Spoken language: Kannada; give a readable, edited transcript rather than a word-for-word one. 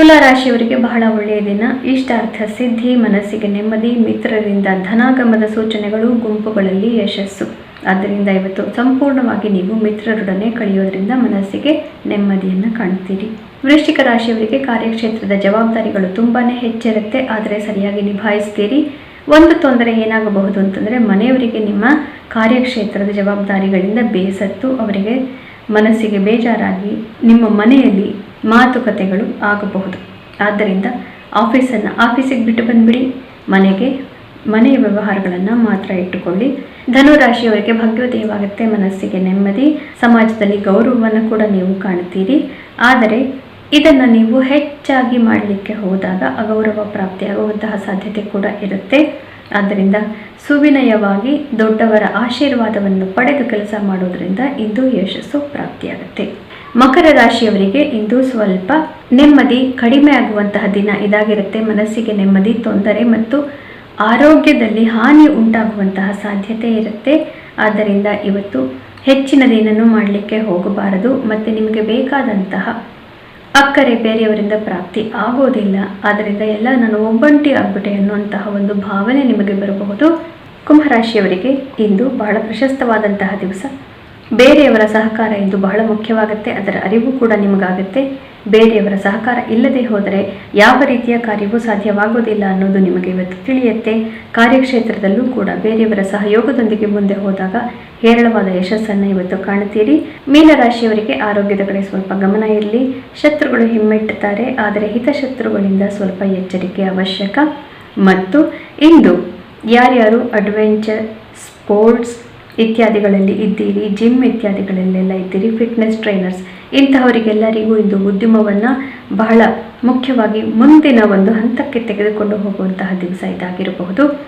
ತುಲಾ ರಾಶಿಯವರಿಗೆ ಬಹಳ ಒಳ್ಳೆಯ ದಿನ. ಇಷ್ಟಾರ್ಥ ಸಿದ್ಧಿ, ಮನಸ್ಸಿಗೆ ನೆಮ್ಮದಿ, ಮಿತ್ರರಿಂದ ಧನಾಗಮದ ಸೂಚನೆಗಳು, ಗುಂಪುಗಳಲ್ಲಿ ಯಶಸ್ಸು. ಆದ್ದರಿಂದ ಇವತ್ತು ಸಂಪೂರ್ಣವಾಗಿ ನೀವು ಮಿತ್ರರೊಡನೆ ಕಳೆಯೋದ್ರಿಂದ ಮನಸ್ಸಿಗೆ ನೆಮ್ಮದಿಯನ್ನು ಕಾಣ್ತೀರಿ. ವೃಶ್ಚಿಕ ರಾಶಿಯವರಿಗೆ ಕಾರ್ಯಕ್ಷೇತ್ರದ ಜವಾಬ್ದಾರಿಗಳು ತುಂಬಾ ಹೆಚ್ಚಿರುತ್ತೆ, ಆದರೆ ಸರಿಯಾಗಿ ನಿಭಾಯಿಸ್ತೀರಿ. ಒಂದು ತೊಂದರೆ ಏನಾಗಬಹುದು ಅಂತಂದರೆ, ಮನೆಯವರಿಗೆ ನಿಮ್ಮ ಕಾರ್ಯಕ್ಷೇತ್ರದ ಜವಾಬ್ದಾರಿಗಳಿಂದ ಬೇಸತ್ತು ಅವರಿಗೆ ಮನಸ್ಸಿಗೆ ಬೇಜಾರಾಗಿ ನಿಮ್ಮ ಮನೆಯಲ್ಲಿ ಮಾತುಕತೆಗಳು ಆಗಬಹುದು. ಆದ್ದರಿಂದ ಆಫೀಸಿಗೆ ಬಿಟ್ಟು ಬಂದುಬಿಡಿ, ಮನೆಯ ವ್ಯವಹಾರಗಳನ್ನು ಮಾತ್ರ ಇಟ್ಟುಕೊಳ್ಳಿ. ಧನುರಾಶಿಯವರಿಗೆ ಭಾಗ್ಯೋದಯವಾಗುತ್ತೆ, ಮನಸ್ಸಿಗೆ ನೆಮ್ಮದಿ, ಸಮಾಜದಲ್ಲಿ ಗೌರವವನ್ನು ಕೂಡ ನೀವು ಕಾಣ್ತೀರಿ. ಆದರೆ ಇದನ್ನು ನೀವು ಹೆಚ್ಚಾಗಿ ಮಾಡಲಿಕ್ಕೆ ಹೋದಾಗ ಅಗೌರವ ಪ್ರಾಪ್ತಿಯಾಗುವಂತಹ ಸಾಧ್ಯತೆ ಕೂಡ ಇರುತ್ತೆ. ಆದ್ದರಿಂದ ಸುವಿನಯವಾಗಿ ದೊಡ್ಡವರ ಆಶೀರ್ವಾದವನ್ನು ಪಡೆದು ಕೆಲಸ ಮಾಡೋದ್ರಿಂದ ಇಂದು ಯಶಸ್ಸು ಪ್ರಾಪ್ತಿಯಾಗುತ್ತೆ. ಮಕರ ರಾಶಿಯವರಿಗೆ ಇಂದು ಸ್ವಲ್ಪ ನೆಮ್ಮದಿ ಕಡಿಮೆ ಆಗುವಂತಹ ದಿನ ಇದಾಗಿರುತ್ತೆ. ಮನಸ್ಸಿಗೆ ನೆಮ್ಮದಿ, ತೊಂದರೆ ಮತ್ತು ಆರೋಗ್ಯದಲ್ಲಿ ಹಾನಿ ಉಂಟಾಗುವಂತಹ ಸಾಧ್ಯತೆ ಇರುತ್ತೆ. ಆದ್ದರಿಂದ ಇವತ್ತು ಹೆಚ್ಚಿನದೇನನ್ನು ಮಾಡಲಿಕ್ಕೆ ಹೋಗಬಾರದು. ಮತ್ತು ನಿಮಗೆ ಬೇಕಾದಂತಹ ಅಕ್ಕರೆ ಬೇರೆಯವರಿಂದ ಪ್ರಾಪ್ತಿ ಆಗೋದಿಲ್ಲ. ಆದ್ದರಿಂದ ಎಲ್ಲ ನಾನು ಒಬ್ಬಂಟಿ ಆಗ್ಬಿಟ್ಟೆ ಅನ್ನುವಂತಹ ಒಂದು ಭಾವನೆ ನಿಮಗೆ ಬರಬಹುದು. ಕುಂಭರಾಶಿಯವರಿಗೆ ಇಂದು ಬಹಳ ಪ್ರಶಸ್ತವಾದಂತಹ ದಿವಸ. ಬೇರೆಯವರ ಸಹಕಾರ ಇಂದು ಬಹಳ ಮುಖ್ಯವಾಗುತ್ತೆ, ಅದರ ಅರಿವು ಕೂಡ ನಿಮಗಾಗುತ್ತೆ. ಬೇರೆಯವರ ಸಹಕಾರ ಇಲ್ಲದೆ ಹೋದರೆ ಯಾವ ರೀತಿಯ ಕಾರ್ಯವೂ ಸಾಧ್ಯವಾಗೋದಿಲ್ಲ ಅನ್ನೋದು ನಿಮಗೆ ಇವತ್ತು ತಿಳಿಯುತ್ತೆ. ಕಾರ್ಯಕ್ಷೇತ್ರದಲ್ಲೂ ಕೂಡ ಬೇರೆಯವರ ಸಹಯೋಗದೊಂದಿಗೆ ಮುಂದೆ ಹೋದಾಗ ಹೇರಳವಾದ ಯಶಸ್ಸನ್ನು ಇವತ್ತು ಕಾಣುತ್ತೀರಿ. ಮೀನರಾಶಿಯವರಿಗೆ ಆರೋಗ್ಯದ ಕಡೆ ಸ್ವಲ್ಪ ಗಮನ ಇರಲಿ. ಶತ್ರುಗಳು ಹಿಮ್ಮೆಟ್ಟುತ್ತಾರೆ, ಆದರೆ ಹಿತಶತ್ರುಗಳಿಂದ ಸ್ವಲ್ಪ ಎಚ್ಚರಿಕೆ ಅವಶ್ಯಕ. ಮತ್ತು ಇಂದು ಯಾರ್ಯಾರು ಅಡ್ವೆಂಚರ್, ಸ್ಪೋರ್ಟ್ಸ್ ಇತ್ಯಾದಿಗಳಲ್ಲಿ ಇದ್ದೀರಿ, ಜಿಮ್ ಇತ್ಯಾದಿಗಳಲ್ಲೆಲ್ಲ ಇದ್ದೀರಿ, ಫಿಟ್ನೆಸ್ ಟ್ರೈನರ್ಸ್, ಇಂತಹವರಿಗೆಲ್ಲರಿಗೂ ಇಂದು ಉದ್ಯಮವನ್ನು ಬಹಳ ಮುಖ್ಯವಾಗಿ ಮುಂದಿನ ಒಂದು ಹಂತಕ್ಕೆ ತೆಗೆದುಕೊಂಡು ಹೋಗುವಂತಹ ದಿವಸ ಇದಾಗಿರಬಹುದು.